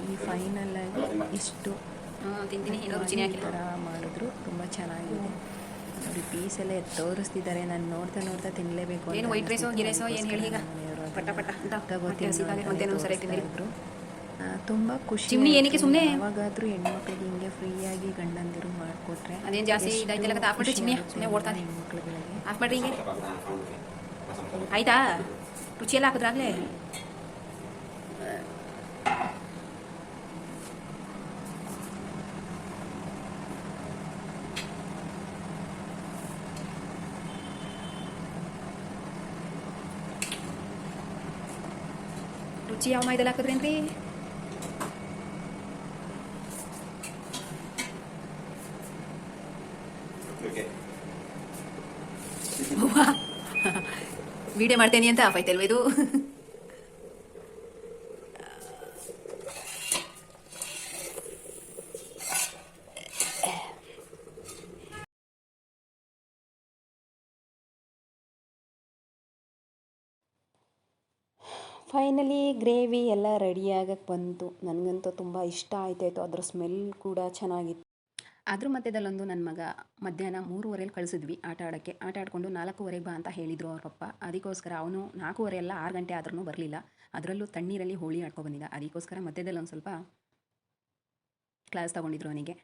ಈ ಫೈನಲ್ ಆಗಿ ಇಷ್ಟು ತಿಂತೀನಿ. ಏನೋ ರುಚಿನೇ ಈ ಥರ ಮಾಡಿದ್ರು ತುಂಬ ಚೆನ್ನಾಗಿದೆ. ನೋಡಿ ಪೀಸ್ ಎಲ್ಲ ತೋರಿಸ್ತಿದ್ದಾರೆ. ನಾನು ನೋಡ್ತಾ ತಿನ್ನಲೇಬೇಕು. ಏನು ವೈಟ್ ರೈಸೋ ಗಿರೈಸೋ ಏನು ಹೇಳಿ ಈಗ ಪಟ ಪಟ ಅಂತ ತಗೋತಿದ್ರು. ತುಂಬ ಖುಷಿ. ಚಿಮ್ನಿ ಏನಕ್ಕೆ ಸುಮ್ಮನೆ ಯಾವಾಗಾದ್ರೂ ಹೆಣ್ಮಕ್ಳಿಗೆ ಹಿಂಗೆ ಫ್ರೀಯಾಗಿ ಗಂಡಂದಿರು ಮಾಡಿಕೊಟ್ರೆ ಅದೇನು ಜಾಸ್ತಿ ಇದಾಯ್ತಲ್ಲ. ಆಫ್ ಮಾಡಿ ಚಿಮ್ನಿ ಸುಮ್ಮನೆ ಓಡ್ತಾನೆ. ಹೆಣ್ಮಕ್ಳುಗಳಿಗೆ ಆಫ್ ಮಾಡ್ರಿ ಹಿಂಗೆ ಆಯ್ತಾ. ರುಚಿ ಎಲ್ಲ ಹಾಕಿದ್ರಾಗ್ಲೇ ರುಚಿ ಯಾವ ಮೈದಲ್ಲಿ ಹಾಕಿದ್ರೇನ್ರಿ? ವಿಡಿಯೋ ಮಾಡ್ತೇನೆ ಅಂತ ಆಫ್ ಆಯ್ತಲ್ವ ಇದು? ಫೈನಲಿ ಗ್ರೇವಿ ಎಲ್ಲ ರೆಡಿಯಾಗಕ್ಕೆ ಬಂತು. ನನಗಂತೂ ತುಂಬ ಇಷ್ಟ ಆಯ್ತಾಯಿತ್ತು. ಅದರ ಸ್ಮೆಲ್ ಕೂಡ ಚೆನ್ನಾಗಿತ್ತು. ಅದ್ರ ಮಧ್ಯದಲ್ಲೊಂದು ನನ್ನ ಮಗ ಮಧ್ಯಾಹ್ನ 3:30 ಕಳಿಸಿದ್ವಿ ಆಟ ಆಡಿಕೊಂಡು 4:15 ಬಾ ಅಂತ ಹೇಳಿದರು ಅವ್ರ ಪಪ್ಪ. ಅದಕ್ಕೋಸ್ಕರ ಅವನು 4:15 ಅಲ್ಲ 6 ಗಂಟೆ ಆದ್ರೂ ಬರಲಿಲ್ಲ. ಅದರಲ್ಲೂ ತಣ್ಣೀರಲ್ಲಿ ಹೋಳಿ ಆಡ್ಕೊ ಬಂದಿದ್ದ. ಅದಕ್ಕೋಸ್ಕರ ಮಧ್ಯದಲ್ಲಿ ಒಂದು ಸ್ವಲ್ಪ ಕ್ಲಾಸ್ ತೊಗೊಂಡಿದ್ರು ಅವನಿಗೆ.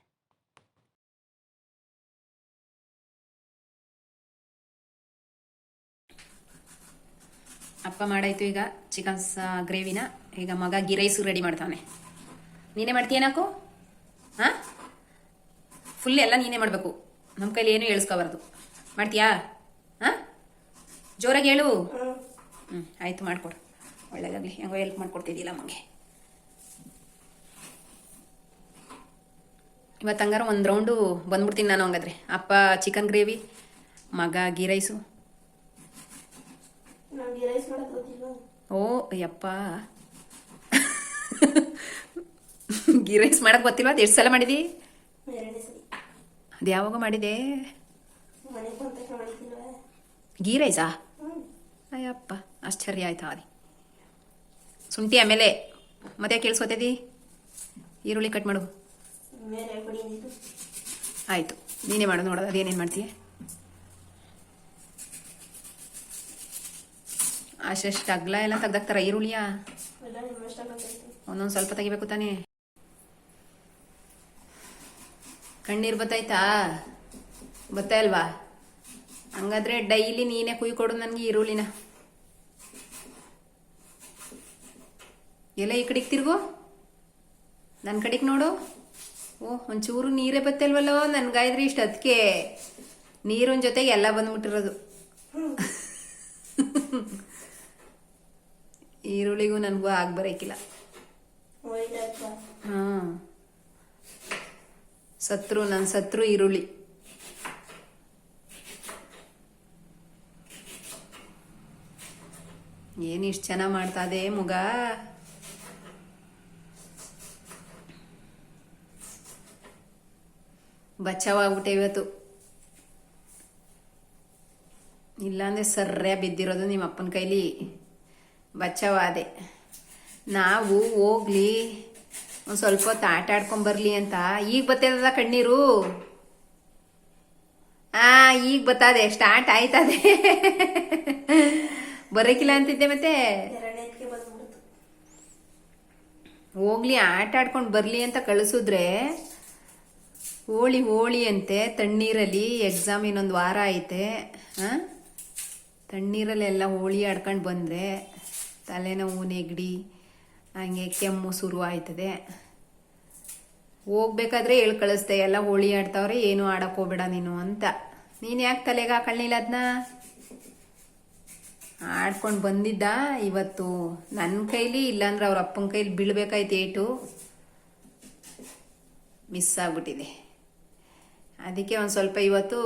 ಅಪ್ಪ ಮಾಡಾಯ್ತು ಈಗ ಚಿಕನ್ ಗ್ರೇವಿನ. ಈಗ ಮಗ ಗೀ ರೈಸು ರೆಡಿ ಮಾಡ್ತಾನೆ. ನೀನೇ ಮಾಡ್ತೀಯೇನಾಕು? ಹಾಂ, ಫುಲ್ ಎಲ್ಲ ನೀನೇ ಮಾಡಬೇಕು. ನಮ್ಮ ಕೈಲಿ ಏನು ಹೇಳಿಸ್ಕೋಬಾರ್ದು. ಮಾಡ್ತೀಯಾ? ಹಾಂ, ಜೋರಾಗಿ ಹೇಳು. ಆಯಿತು, ಮಾಡಿಕೊಡು. ಒಳ್ಳೇದಾಗಲಿ. ಹೆಂಗೋ ಹೆಲ್ಪ್ ಮಾಡ್ಕೊಡ್ತಿದ್ದಿಲ್ಲ ನಮಗೆ. ಇವತ್ತು ಹಂಗಾರ ಒಂದು ರೌಂಡು ಬಂದ್ಬಿಡ್ತೀನಿ ನಾನು. ಹಂಗಾದ್ರೆ ಅಪ್ಪ ಚಿಕನ್ ಗ್ರೇವಿ, ಮಗ ಗೀ ರೈಸು. ಓ ಯಪ್ಪ, ಗೀ ರೈಸ್ ಮಾಡಕ್ ಗೊತ್ತಿಲ್ವಾ? ಅದು ಎಷ್ಟು ಸಲ ಮಾಡಿದಿ? ಅದು ಯಾವಾಗ ಮಾಡಿದೆ? ಗೀ ರೈಸಾ? ಅಯ್ಯಪ್ಪ, ಆಶ್ಚರ್ಯ ಆಯ್ತಾ. ಅದಿ ಶುಂಠಿ ಆಮೇಲೆ ಮತ್ತೆ ಕೇಳಿಸ್ಕೊತೈತಿ. ಈರುಳ್ಳಿ ಕಟ್ ಮಾಡು. ಆಯಿತು, ನೀನೇ ಮಾಡು. ನೋಡೋದು ಅದೇನೇನು ಮಾಡ್ತೀಯ. ಅಷ್ಟು ಅಗ್ಲ ಎಲ್ಲ ತೆಗ್ದಾಕ್ತಾರ ಈರುಳ್ಳಿಯ? ಒಂದೊಂದು ಸ್ವಲ್ಪ ತೆಗಿಬೇಕು ತಾನೇ. ಕಣ್ಣೀರು ಬತ್ತಾಯ್ತಾ? ಬತ್ತಾ ಇಲ್ವಾ? ಹಂಗಾದ್ರೆ ಡೈಲಿ ನೀನೇ ಕುಯ್ಕೊಡು ನನಗೆ ಈರುಳ್ಳಿನ. ಎಲ್ಲ ಈ ಕಡೆಗೆ ತಿರ್ಗು, ನನ್ನ ಕಡೆಗೆ ನೋಡು. ಓ, ಒಂಚೂರು ನೀರೇ ಬತ್ತಲ್ವಲ್ಲೋ ನನ್ಗಾಯ್ದ್ರಿ. ಇಷ್ಟು ಅದಕ್ಕೆ ನೀರಿನ ಜೊತೆಗೆ ಎಲ್ಲ ಬಂದ್ಬಿಟ್ಟಿರೋದು. ಈರುಳ್ಳಿಗೂ ನನಗೂ ಆಗ್ಬರಕಿಲ್ಲ. ಹಾಂ, ಸತ್ರು ಈರುಳ್ಳಿ. ಏನು ಇಷ್ಟು ಚೆನ್ನಾಗಿ ಮಾಡ್ತಾ ಇದೆ ಮುಗ. ಬಚಾವಾಗ್ಬಿಟ್ಟೆ ಇವತ್ತು. ಇಲ್ಲಾಂದ್ರೆ ಸರ್ರೆ ಬಿದ್ದಿರೋದು ನಿಮ್ಮ ಅಪ್ಪನ ಕೈಲಿ. ಬಚಾವಾದೆ. ನಾವು ಹೋಗ್ಲಿ ಒಂದು ಸ್ವಲ್ಪ ಹೊತ್ತು ಆಟ ಆಡ್ಕೊಂಬರ್ಲಿ ಅಂತ ಈಗ ಬರ್ತದ ಕಣ್ಣೀರು. ಈಗ ಬತ್ತದೆ, ಸ್ಟಾರ್ಟ್ ಆಯ್ತದೆ. ಬರಕಿಲ್ಲ ಅಂತಿದ್ದೆ ಮತ್ತೆ. ಹೋಗ್ಲಿ ಆಟ ಆಡ್ಕೊಂಡು ಬರ್ಲಿ ಅಂತ ಕಳಿಸಿದ್ರೆ ಹೋಳಿ ಅಂತೆ ತಣ್ಣೀರಲ್ಲಿ. ಎಕ್ಸಾಮ್ ಇನ್ನೊಂದು ವಾರ ಐತೆ. ತಣ್ಣೀರಲ್ಲೆಲ್ಲ ಹೋಳಿ ಆಡ್ಕೊಂಡು ಬಂದರೆ ತಲೆನೋವು, ನೆಗಡಿ, ಹಂಗೆ ಕೆಮ್ಮು ಶುರು ಆಯ್ತದೆ. ಹೋಗ್ಬೇಕಾದ್ರೆ ಹೇಳಿ ಕಳಿಸ್ದೆ, ಎಲ್ಲ ಹೋಳಿ ಆಡ್ತಾವ್ರೆ, ಏನು ಆಡಕ್ಕೆ ಹೋಗ್ಬೇಡ ನೀನು ಅಂತ. ನೀನು ಯಾಕೆ ತಲೆಗೆ ಹಾಕೊಳ್ಳಿಲ್ಲ ಅದನ್ನ? ಆಡ್ಕೊಂಡು ಬಂದಿದ್ದ. ಇವತ್ತು ನನ್ನ ಕೈಲಿ ಇಲ್ಲಾಂದ್ರೆ ಅವ್ರ ಅಪ್ಪನ ಕೈಲಿ ಬೀಳ್ಬೇಕಾಯ್ತು. ಏಟು ಮಿಸ್ ಆಗ್ಬಿಟ್ಟಿದೆ. ಅದಕ್ಕೆ ಒಂದು ಸ್ವಲ್ಪ ಇವತ್ತು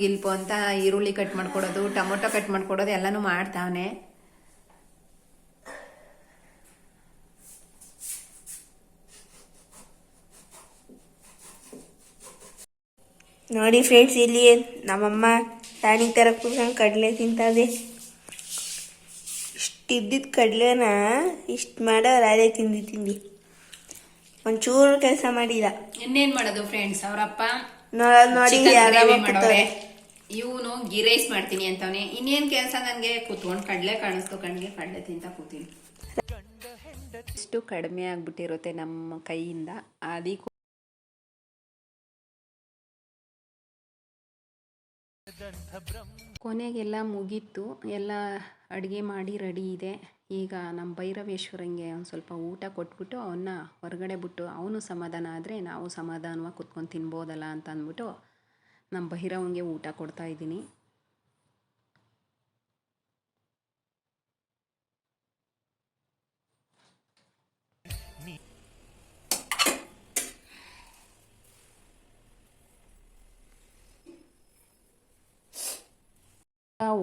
ಗಿಲ್ಪು ಅಂತ ಈರುಳ್ಳಿ ಕಟ್ ಮಾಡ್ಕೊಡೋದು, ಟೊಮೊಟೊ ಕಟ್ ಮಾಡ್ಕೊಡೋದು ಎಲ್ಲನೂ ಮಾಡ್ತಾವನೆ. ನೋಡಿ ಫ್ರೆಂಡ್ಸ್, ಇಲ್ಲಿ ನಮ್ಮಮ್ಮ ಟಾನಿಕ್ ತರ ಕೂತ್ಕೊಂಡು ಕಡಲೆ ತಿಂತದೆ. ಇಷ್ಟಿದ್ದಿದ್ದು ಕಡಲೆನ ಇಷ್ಟು ಮಾಡೋರು ಅದೇ ತಿಂದು ಒಂಚೂರು ಕೆಲಸ ಮಾಡಿಲ್ಲ. ಇನ್ನೇನ್ ಮಾಡೋದು ಫ್ರೆಂಡ್ಸ್, ಅವರಪ್ಪ ನೋಡಿ ಚಿಕನ್ ಆರಾಮಾಗಿ ಗ್ರೇವಿ ಮಾಡೋರೆ, ಕೂತವ್ರೆ. ಇವನು ಗೀ ರೈಸ್ ಮಾಡ್ತೀನಿ ಅಂತವನೆ. ಇನ್ನೇನ್ ಕೆಲಸ ನನ್ಗೆ, ಕೂತ್ಕೊಂಡು ಕಡಲೆ ಕಾಣಿಸ್ತು ಕಣ್ಗೆ, ಕಡಲೆ ತಿಂತ ಕೂತೀನಿ. ಇಷ್ಟು ಕಡಿಮೆ ಆಗಿಬಿಟ್ಟಿರುತ್ತೆ ನಮ್ಮ ಕೈಯಿಂದ. ಅದಕ್ಕೂ ಕೊನೆಗೆಲ್ಲ ಮುಗೀತು, ಎಲ್ಲ ಅಡುಗೆ ಮಾಡಿ ರೆಡಿ ಇದೆ. ಈಗ ನಮ್ಮ ಭೈರವೇಶ್ವರಂಗೆ ಒಂದು ಸ್ವಲ್ಪ ಊಟ ಕೊಟ್ಬಿಟ್ಟು ಅವನ್ನ ಹೊರಗಡೆ ಬಿಟ್ಟು ಅವನು ಸಮಾಧಾನ ಆದರೆ ನಾವು ಸಮಾಧಾನವಾಗಿ ಕುತ್ಕೊಂಡು ತಿನ್ಬೋದಲ್ಲ ಅಂತ ಅಂದ್ಬಿಟ್ಟು ನಮ್ಮ ಭೈರವಂಗೆ ಊಟ ಕೊಡ್ತಾ ಇದ್ದೀನಿ.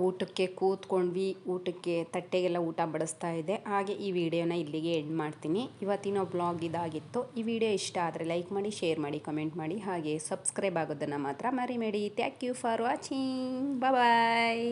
ಊಟಕ್ಕೆ ಕೂತ್ಕೊಂಡ್ವಿ, ಊಟಕ್ಕೆ ತಟ್ಟೆಗೆಲ್ಲ ಊಟ ಬಡಿಸ್ತಾ ಇದೆ. ಹಾಗೆ ಈ ವಿಡಿಯೋನ ಇಲ್ಲಿಗೆ ಎಂಡ್ ಮಾಡ್ತೀನಿ. ಇವತ್ತಿನ ಬ್ಲಾಗ್ ಇದಾಗಿತ್ತು. ಈ ವಿಡಿಯೋ ಇಷ್ಟ ಆದರೆ ಲೈಕ್ ಮಾಡಿ, ಶೇರ್ ಮಾಡಿ, ಕಮೆಂಟ್ ಮಾಡಿ, ಹಾಗೆ ಸಬ್ಸ್ಕ್ರೈಬ್ ಆಗೋದನ್ನು ಮಾತ್ರ ಮರಿಬೇಡಿ. Thank you for watching. Bye.